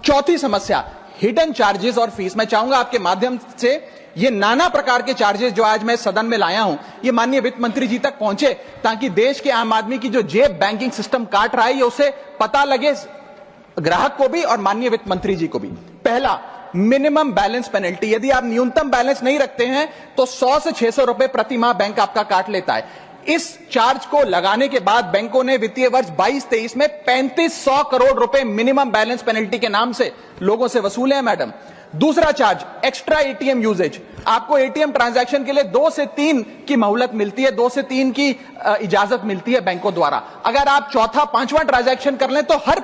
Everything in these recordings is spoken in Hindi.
चौथी समस्या, हिडन चार्जेस और फीस। मैं चाहूंगा आपके माध्यम से ये नाना प्रकार के चार्जेस जो आज मैं सदन में लाया हूं, ये माननीय वित्त मंत्री जी तक पहुंचे, ताकि देश के आम आदमी की जो जेब बैंकिंग सिस्टम काट रहा है, ये उसे पता लगे, ग्राहक को भी और माननीय वित्त मंत्री जी को भी। पहला, मिनिमम बैलेंस पेनल्टी। यदि आप न्यूनतम बैलेंस नहीं रखते हैं तो 100 से 600 रुपए प्रति माह बैंक आपका काट लेता है। इस चार्ज को लगाने के बाद बैंकों ने वित्तीय वर्ष 22-23 में 3500 करोड़ रुपए मिनिमम बैलेंस पेनल्टी के नाम से लोगों से वसूले हैं मैडम। दूसरा चार्ज, एक्स्ट्रा एटीएम यूजेज। आपको एटीएम ट्रांजैक्शन के लिए 2 से 3 की मोहलत मिलती है, 2 से 3 की इजाजत मिलती है बैंकों द्वारा। अगर आप चौथा 5वां ट्रांजैक्शन कर लें तो हर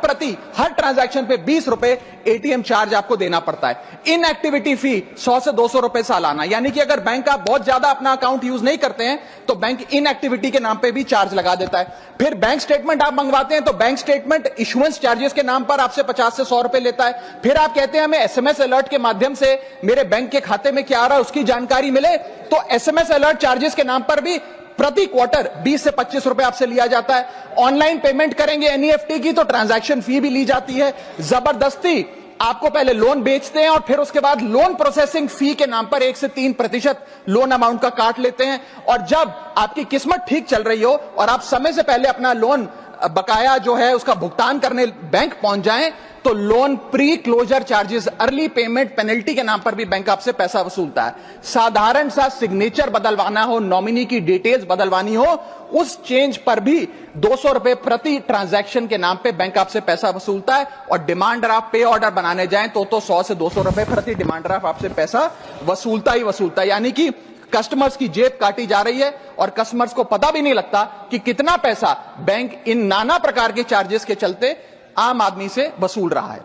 ट्रांजैक्शन पे 20 रुपए एटीएम चार्ज आपको देना पड़ता है। इनएक्टिविटी फी 100 से 200 रुपए सालाना, यानी कि अगर बैंक आप बहुत ज्यादा अपना अकाउंट यूज नहीं करते हैं तो बैंक इनएक्टिविटी के नाम पे भी चार्ज लगा देता है। फिर बैंक स्टेटमेंट आप मंगवाते हैं तो बैंक स्टेटमेंट इशुएंस चार्जेस के नाम पर आपसे 50 से 100 रुपए लेता है। फिर आप कहते हैं हमें एसएमएस अलर्ट के माध्यम से मेरे बैंक के खाते में क्या आ रहा है उसकी जानकारी मिले, तो एसएमएस अलर्ट चार्जेस के नाम पर भी प्रति क्वार्टर 20 से 25 रुपए आपसे लिया जाता है। ऑनलाइन पेमेंट करेंगे एनईएफटी की तो ट्रांजैक्शन फी भी ली जाती है। जबरदस्ती आपको पहले लोन बेचते हैं और फिर उसके बाद लोन प्रोसेसिंग फी के नाम पर 1 से 3% लोन अमाउंट का काट लेते हैं। और जब आपकी किस्मत ठीक चल रही हो और आप समय से पहले अपना लोन बकाया जो है उसका भुगतान करने बैंक पहुंच जाएं तो loan pre closure charges, early payment penalty के नाम पर भी बैंक आपसे पैसा वसूलता है। साधारण सा सिग्नेचर बदलवाना हो, नॉमिनी की डिटेल्स बदलवानी हो, उस चेंज पर भी 200 रुपए प्रति ट्रांजैक्शन के नाम पे बैंक आपसे पैसा वसूलता है। और डिमांड ड्राफ्ट पे ऑर्डर बनाने जाएं तो 100 से 200 रुपए प्रति डिमांड ड्राफ्ट आपसे पैसा वसूलता ही वसूलता है। यानी कि कस्टमर्स की जेब काटी जा रही है और कस्टमर्स को पता भी नहीं लगता कि कितना पैसा बैंक इन नाना प्रकार के चार्जेस के चलते आम आदमी से वसूल रहा है।